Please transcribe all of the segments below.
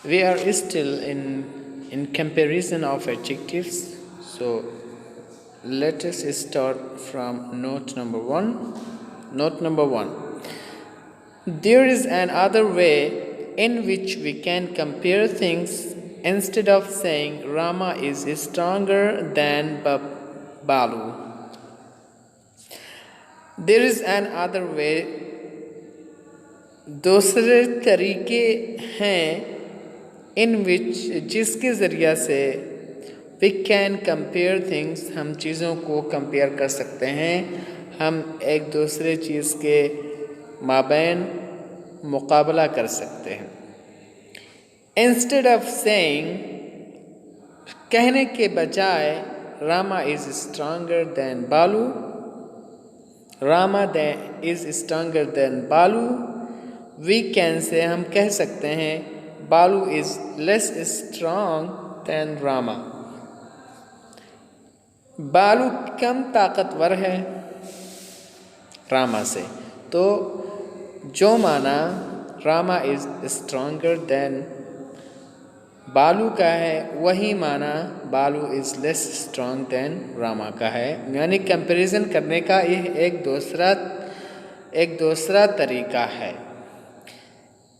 We are still in comparison of adjectives. So let us start from note number one. Note number one. There is another way in which we can compare things. Instead of saying Rama is stronger than Balu, there is another way. दूसरे तरीके हैं इन विच जिसके ज़रिया से we can compare things, हम चीज़ों को compare कर सकते हैं, हम एक दूसरे चीज़ के माबैन मुकाबला कर सकते हैं। इंस्टेड ऑफ सेइंग, कहने के बजाय Rama is stronger than Balu, Rama is stronger than Balu, we can say हम कह सकते हैं Balu is less strong than Rama, Balu कम ताकतवर है रामा से। तो जो माना रामा इज़ स्ट्रांगर दैन बालू का है, वही माना Balu is less strong than Rama का है। यानी कंपैरिजन करने का यह एक दूसरा तरीका है।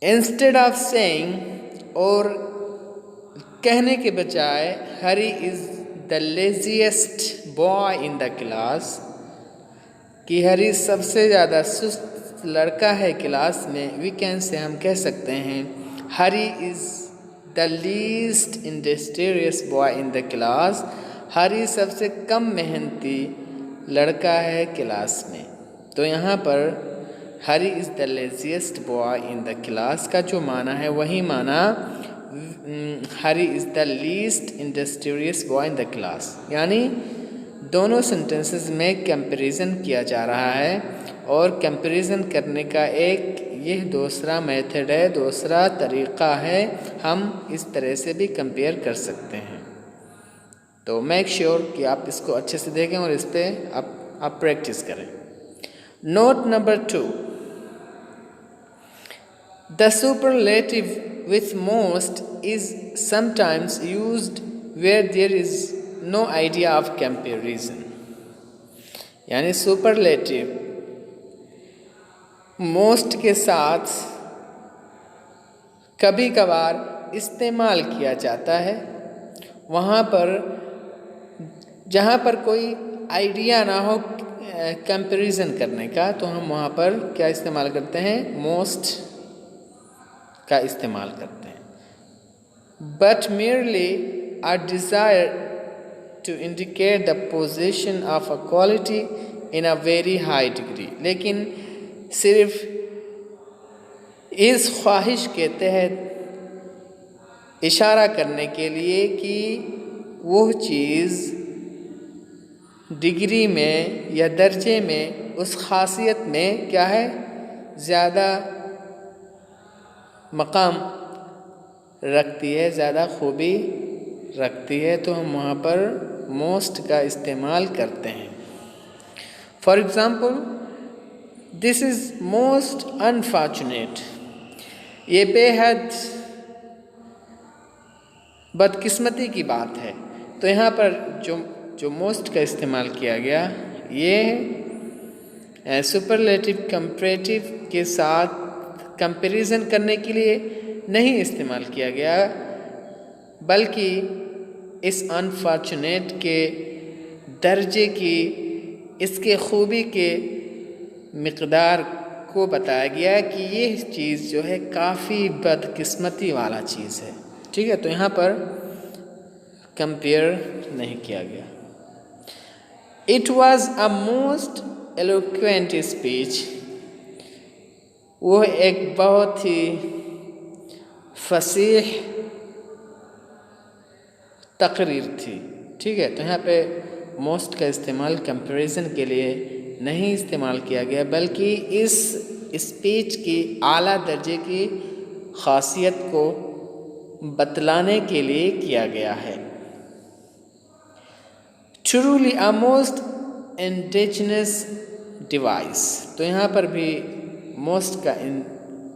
इंस्टेड ऑफ सेइंग, और कहने के बजाय Hari is the laziest boy in the class, कि हरी सबसे ज़्यादा सुस्त लड़का है क्लास में, वी कैन से हम कह सकते हैं Hari is the least industrious boy in the class, Hari सबसे कम मेहनती लड़का है क्लास में। तो यहाँ पर Hari is the laziest boy in the class का जो माना है वही माना Hari is the least industrious boy in the class. यानी दोनों सेंटेंसेस में कंपैरिजन किया जा रहा है, और कंपैरिजन करने का यह दूसरा मेथड है, दूसरा तरीक़ा है। हम इस तरह से भी कंपेयर कर सकते हैं। तो मेक श्योर कि आप इसको अच्छे से देखें और इस पर आप प्रैक्टिस करें। Note number 2, the superlative with most is sometimes used where there is no idea of comparison। यानी सुपरलेटिव मोस्ट के साथ कभी कभार इस्तेमाल किया जाता है वहाँ पर जहाँ पर कोई आइडिया ना हो कंपैरिजन करने का, तो हम वहाँ पर क्या इस्तेमाल करते हैं, मोस्ट का इस्तेमाल करते हैं। But merely a desire to indicate the possession of a quality in a very high degree, लेकिन सिर्फ इस ख्वाहिश के तहत इशारा करने के लिए कि वो चीज़ डिग्री में या दर्जे में, उस खासियत में क्या है, ज़्यादा मकाम रखती है, ज़्यादा खूबी रखती है, तो हम वहाँ पर मोस्ट का इस्तेमाल करते हैं। For example, this is most unfortunate, ये बेहद बदकिस्मती की बात है। तो यहाँ पर जो मोस्ट का इस्तेमाल किया गया, ये सुपरलेटिव कंपैरेटिव के साथ कंपैरिजन करने के लिए नहीं इस्तेमाल किया गया, बल्कि इस अनफॉर्चुनेट के दर्जे की, इसके खूबी के मिक़दार को बताया गया कि ये चीज़ जो है काफ़ी बदकिस्मती वाला चीज़ है। ठीक है, तो यहाँ पर कंपेयर नहीं किया गया। It was a most eloquent speech, वो एक बहुत ही फसीह तकरीर थी। ठीक है, तो यहाँ पे मोस्ट का इस्तेमाल कंपैरिजन के लिए नहीं इस्तेमाल किया गया, बल्कि इस स्पीच की आला दर्जे की खासियत को बतलाने के लिए किया गया है। Truly a most indigenous device, तो यहाँ पर भी मोस्ट का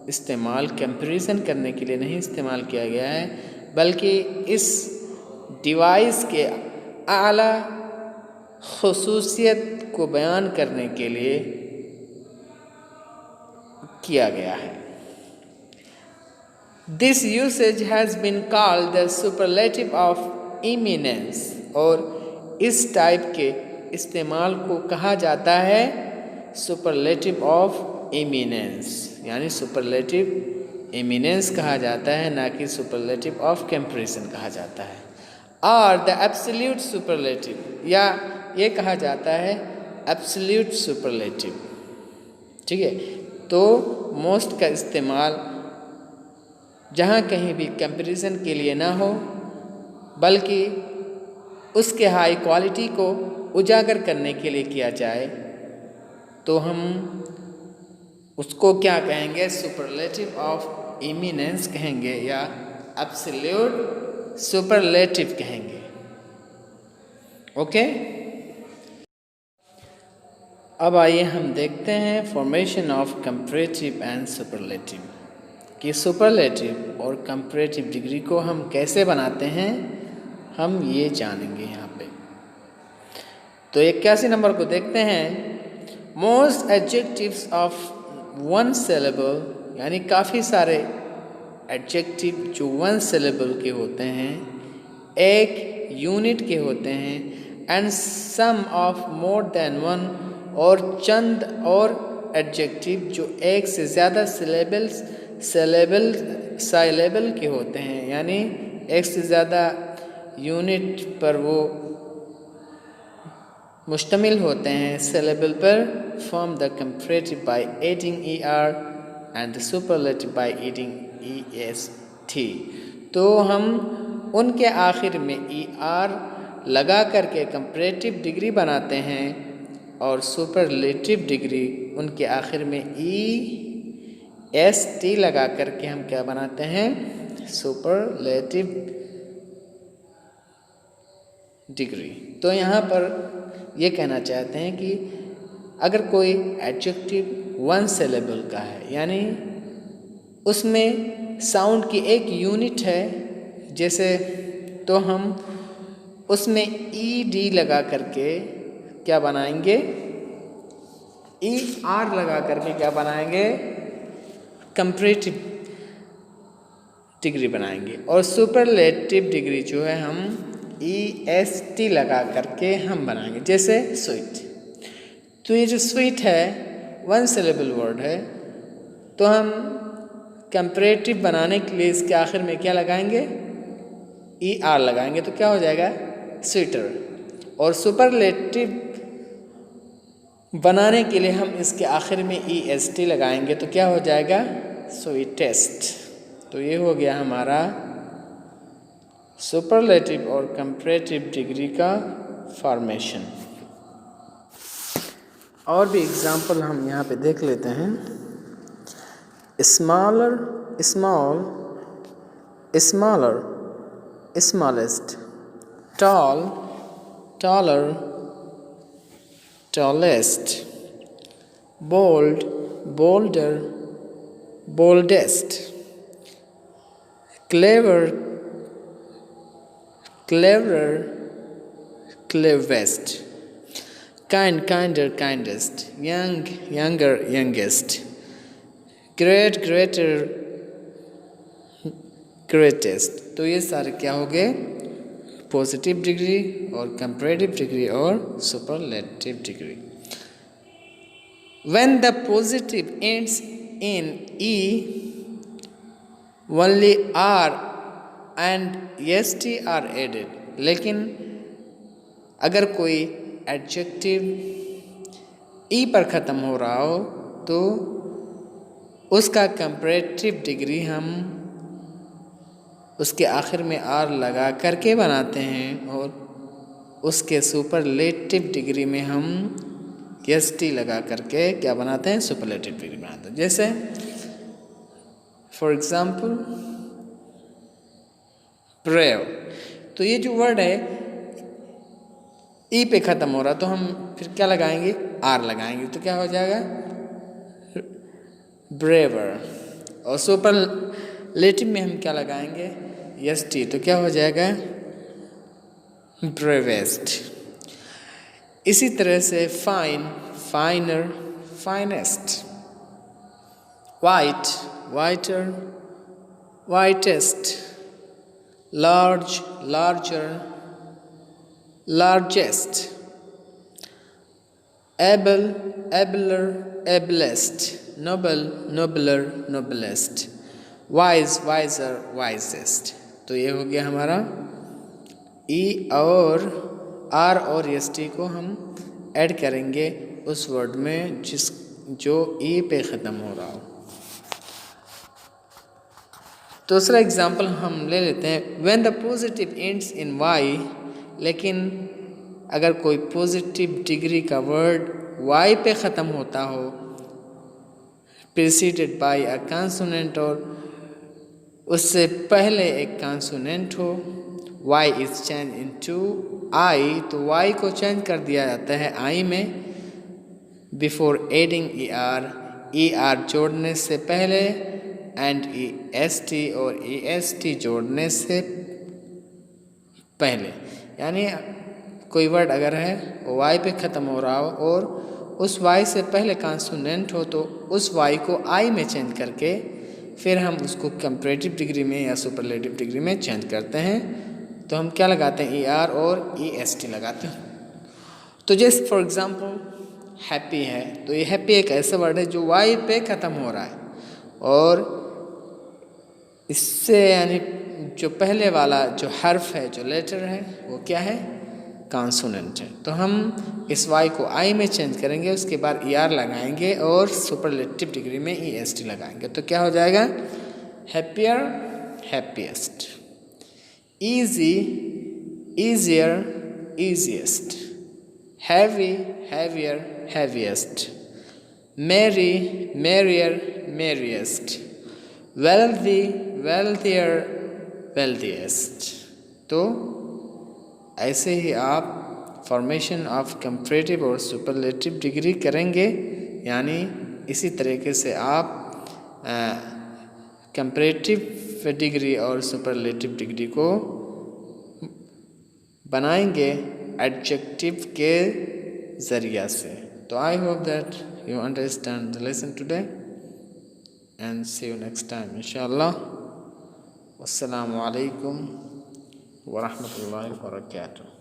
इस्तेमाल कंपैरिजन करने के लिए नहीं इस्तेमाल किया गया है, बल्कि इस डिवाइस के आला खुसूसियत को बयान करने के लिए किया गया है। This usage has been called the superlative of eminence, और इस टाइप के इस्तेमाल को कहा जाता है सुपरलेटिव ऑफ इमिनेंस, यानी सुपरलेटिव इमिनेंस कहा जाता है, ना कि सुपरलेटिव ऑफ कंपैरिजन कहा जाता है। और द एब्सोल्यूट सुपरलेटिव, या ये कहा जाता है एब्सोल्यूट सुपरलेटिव। ठीक है, तो मोस्ट का इस्तेमाल जहाँ कहीं भी कंपैरिजन के लिए ना हो, बल्कि उसके हाई क्वालिटी को उजागर करने के लिए किया जाए, तो हम उसको क्या कहेंगे, सुपरलेटिव ऑफ इमिनेंस कहेंगे या एब्सोल्यूट सुपरलेटिव कहेंगे। ओके, अब आइए हम देखते हैं formation of comparative and superlative, कि सुपरलेटिव और कंपैरेटिव डिग्री को हम कैसे बनाते हैं, हम ये जानेंगे यहाँ पे। तो 81 नंबर को देखते हैं। Most adjectives of one syllable, यानी काफ़ी सारे एडजेक्टिव जो वन सिलेबल के होते हैं, एक यूनिट के होते हैं, and some of more than one, और चंद और एडजेक्टिव जो एक से ज़्यादा साइलेबल के होते हैं, यानी एक से ज़्यादा यूनिट पर वो मुश्तमिल होते हैं, सिलेबल पर, form the comparative by adding ER and the superlative by adding EST। तो हम उनके आखिर में ER लगा करके कंपैरेटिव डिग्री बनाते हैं, और सुपरलेटिव डिग्री उनके आखिर में EST लगा करके हम क्या बनाते हैं, सुपरलेटिव डिग्री। तो यहाँ पर ये कहना चाहते हैं कि अगर कोई एडजेक्टिव वन सिलेबल का है, यानी उसमें साउंड की एक यूनिट है, जैसे, तो हम उसमें ED लगा करके क्या बनाएंगे, ER लगा करके क्या बनाएंगे, कंपैरेटिव डिग्री बनाएंगे। और सुपरलेटिव डिग्री जो है हम EST लगा करके हम बनाएंगे, जैसे स्वीट। तो ये जो स्वीट है वन सिलेबल वर्ड है, तो हम कंपैरेटिव बनाने के लिए इसके आखिर में क्या लगाएंगे, ER लगाएंगे, तो क्या हो जाएगा, स्वीटर। और सुपरलेटिव बनाने के लिए हम इसके आखिर में EST लगाएंगे, तो क्या हो जाएगा, स्वीटेस्ट। तो ये हो गया हमारा सुपरलेटिव और कंपैरेटिव डिग्री का फॉर्मेशन। और भी एग्जाम्पल हम यहाँ पे देख लेते हैं। Smaller, small, smaller, smallest, tall, taller, tallest, bold, bolder, boldest, clever, cleverer, cleverest, kind, kinder, kindest, young, younger, youngest, great, greater, greatest। तो ये सारे क्या हो गए, पॉजिटिव डिग्री और कंपैरेटिव डिग्री और superlative degree. When the positive ends in E, only R and EST are added। लेकिन अगर कोई एडजेक्टिव E पर ख़त्म हो रहा हो, तो उसका कंपैरेटिव डिग्री हम उसके आखिर में R लगा करके बनाते हैं, और उसके सुपरलेटिव डिग्री में हम EST लगा करके क्या बनाते हैं, सुपरलेटिव डिग्री बनाते हैं। जैसे फॉर एग्जाम्पल ब्रेव, तो ये जो वर्ड है E पे ख़त्म हो रहा, तो हम फिर क्या लगाएंगे, R लगाएंगे, तो क्या हो जाएगा, ब्रेवर। और सुपरलेटिव में हम क्या लगाएंगे, एस टी, तो क्या हो जाएगा, ब्रेवेस्ट। इसी तरह से fine, finer, finest, white, whiter, whitest, large, larger, largest, able, abler, ablest, noble, nobler, noblest, wise, wiser, wisest. तो ये हो गया हमारा ई और आर और एस टी को हम ऐड करेंगे उस वर्ड में जो ई पे ख़त्म हो रहा हो। दूसरा एग्जाम्पल हम ले लेते हैं, when the positive ends in y, लेकिन अगर कोई पॉजिटिव डिग्री का वर्ड वाई पे ख़त्म होता हो, प्रीसीडेड बाय अ कॉन्सोनेंट, और उससे पहले एक कॉन्सोनेंट हो, y is change into I, तो वाई को चेंज कर दिया जाता है आई में, बिफोर एडिंग ई आर जोड़ने से पहले, एंड ई एस टी और ई एस टी जोड़ने से पहले। यानी कोई वर्ड अगर है वो वाई पे ख़त्म हो रहा हो और उस वाई से पहले कॉन्सोनेंट हो, तो उस वाई को आई में चेंज करके फिर हम उसको कंपैरेटिव डिग्री में या सुपरलेटिव डिग्री में चेंज करते हैं। तो हम क्या लगाते हैं, ई आर और ई एस टी लगाते हैं। तो जैसे फॉर एग्जांपल हैप्पी है, तो ये हैप्पी एक ऐसा वर्ड है जो वाई पे ख़त्म हो रहा है और इससे यानी जो पहले वाला जो हर्फ है, जो लेटर है, वो क्या है, कॉन्सोनेंट है। तो हम इस वाई को आई में चेंज करेंगे, उसके बाद ई आर लगाएंगे और सुपरलेटिव डिग्री में ई एस टी लगाएंगे। तो क्या हो जाएगा, happier, happiest, easy, easier, easiest, heavy, heavier, heaviest, merry, merrier, merriest, wealthy, wealthier, wealthiest. तो ऐसे ही आप फॉर्मेशन ऑफ कंपैरेटिव और सुपरलेटिव डिग्री करेंगे, यानी इसी तरीके से आप कंपैरेटिव डिग्री और सुपरलेटिव डिग्री को बनाएंगे एडजेक्टिव के ज़रिया से। तो I hope that you understand the lesson today and see you next time inshallah. Wassalamu alaikum wa rahmatullahi wa barakatuh.